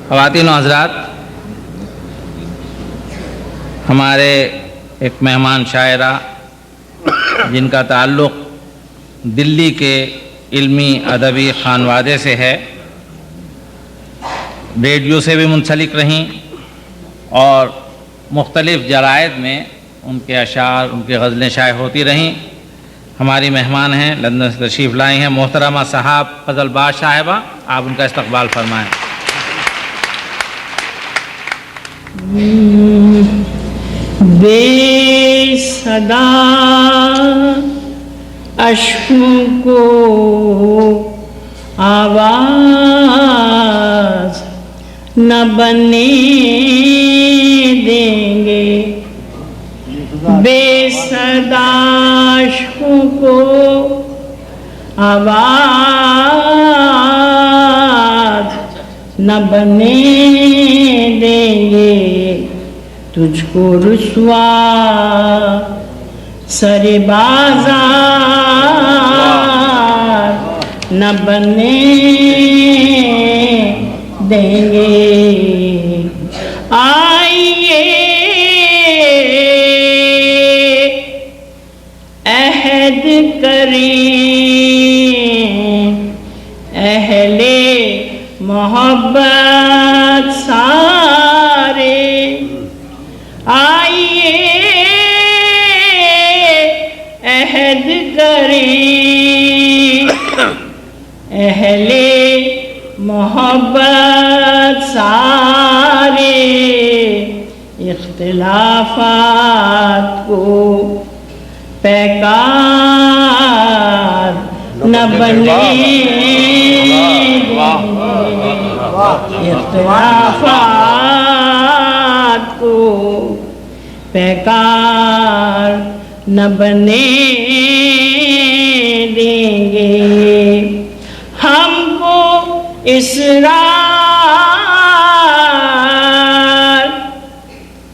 خواتین و حضرات، ہمارے ایک مہمان شاعرہ جن کا تعلق دلی کے علمی ادبی خانوادے سے ہے، ریڈیو سے بھی منسلک رہیں اور مختلف جرائد میں ان کے اشعار، ان کی غزلیں شائع ہوتی رہیں، ہماری مہمان ہیں، لندن سے تشریف لائی ہیں محترمہ صاحب فضل باز صاحبہ، آپ ان کا استقبال فرمائیں۔ بے صدا اشکوں کو آواز نہ بننے دیں گے، بے صدا اشکوں کو آواز نہ بننے دیں گے، تجھ کو رسوا سر بازار نہ بننے دیں گے۔ آئیے عہد کریں اہل محبت سارے، آئیے عہد کریں اہل محبت سارے، اختلافات کو پیکار نہ بننے اختلافات کو پیکار نہ بننے دیں گے، ہم کو اسرار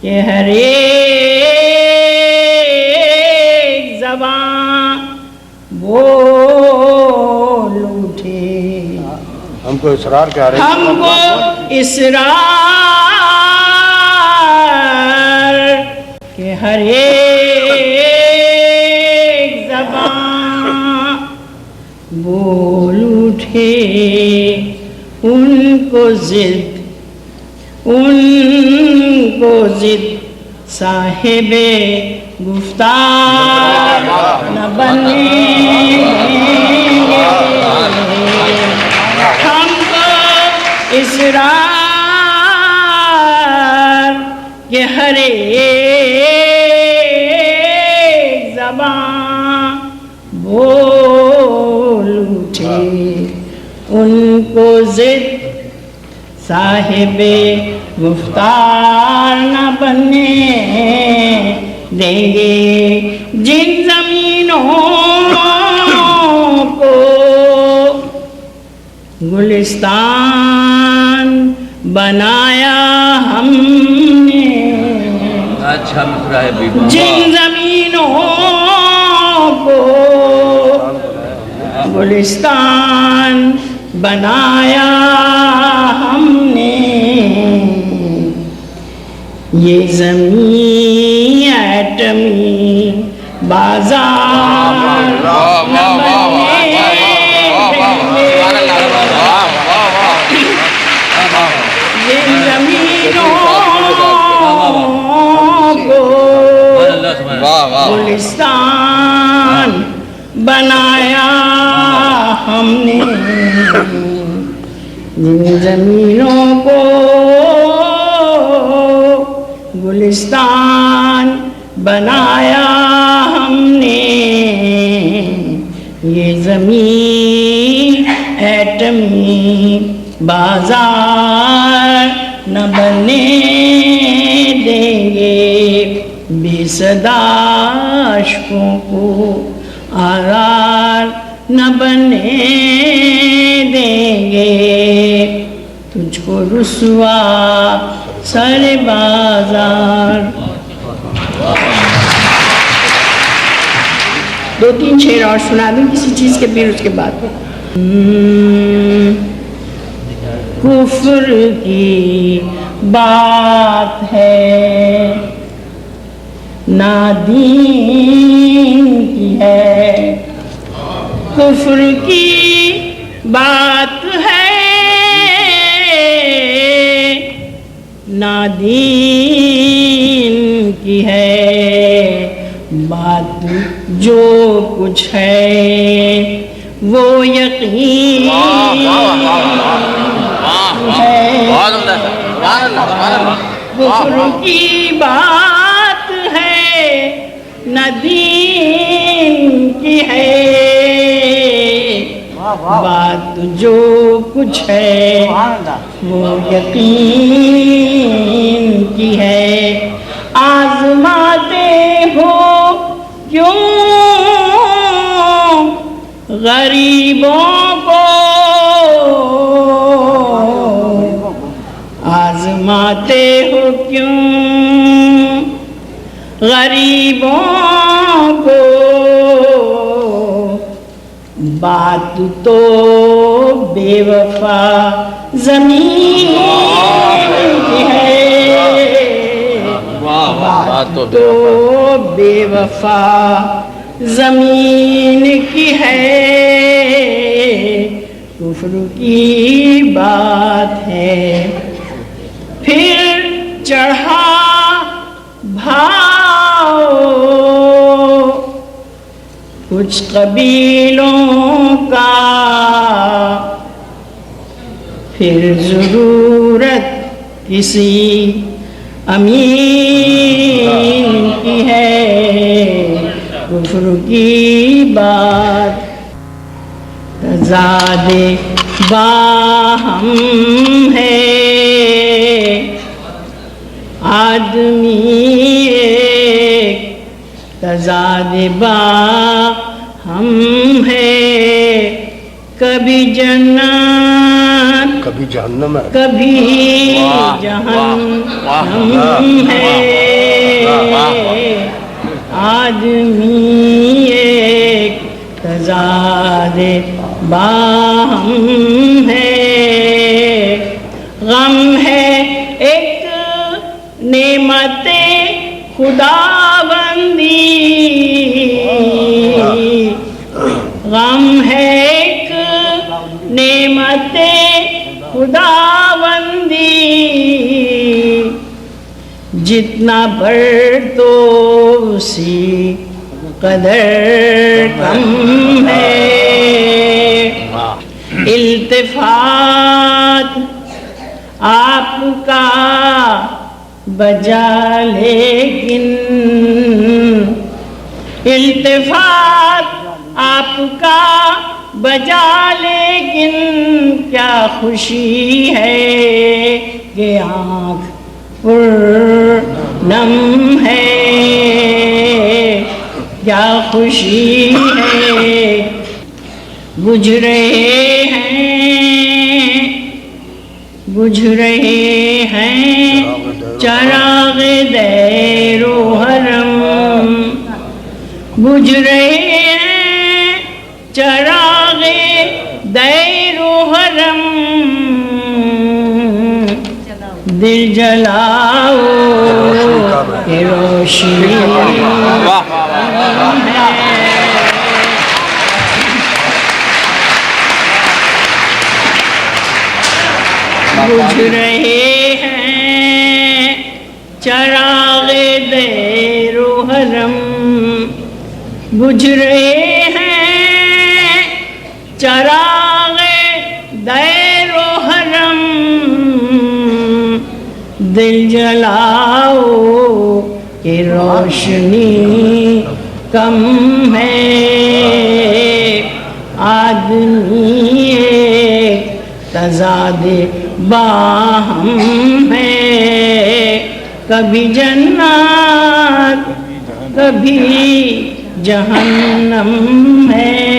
کہ ہر ایک زبان بول اٹھے، ہم کو اسرار کیا رہے، ہم کو اسرار کہ ہر ایک زبان بول اٹھے، ان کو ضد صاحب گفتار نہ بننے ہم کو اسرار کہ ہر ایک زبان بول اٹھے، ان کو ضد صاحب گفتار نہ بننے دیں گے، جن زمینوں کو گلستان بنایا ہم نے، جن زمینوں کو گلستان بنایا ہم نے، یہ زمین ایٹمی بازار نہ بننے جن زمینوں کو گلستان بنایا ہم نے، جن زمینوں کو گلستان بنایا ہم نے، یہ زمین ایٹمی بازار نہ بننے دیں گے، بے صدا اشکوں کو آرار نہ بننے دیں گے، تجھ کو رسوا سر بازار۔ دو تین شعر اور سنا دوں کسی چیز کے، پھر اس کے بعد کفر کی بات ہے نہ دین کی ہے، کفر کی بات ہے نہ دین کی ہے، بات جو کچھ ہے وہ یقین ہے، کفر کی بات ہے نہ دین کی ہے، بات جو کچھ ہے وہ یقین کی ہے، آزماتے ہو کیوں غریبوں کو، آزماتے ہو کیوں غریبوں کو، بات تو بے وفا زمین کی ہے، بات تو بے وفا زمین کی ہے، کفر کی بات ہے، پھر چڑھا بھاؤ کچھ قبیلوں کا، پھر ضرورت کسی امین کی ہے، کفر کی بات تضاد باہم ہے، آدمی ایک تضاد باہم ہے، کبھی جنت کبھی جہنم ہے، کبھی جہنم ہے، آدمی ایک تضاد باہم ہے، غم ہے ایک نعمت خداوندی، غم ہے ایک نعمت خداوندی، جتنا بڑھ تو اسی قدر کم ہے، التفات آپ کا بجا لیکن، التفات آپ کا بجا لیکن، کیا خوشی ہے کہ آنکھ پرنم ہے، کیا خوشی ہے، بجھ رہے ہیں چراغ دیر و حرم، بجھ رہے ہیں چراغ دیر و حرم، دل جلاؤ کہ روشنی بجھ رہے ہیں چراغ دیر و حرم، بجھ رہے ہیں چراغ دیر و حرم، دل جلاؤ کہ روشنی کم ہے، آدمی ایک تضاد باہم ہے، کبھی جنت کبھی جہنم ہے،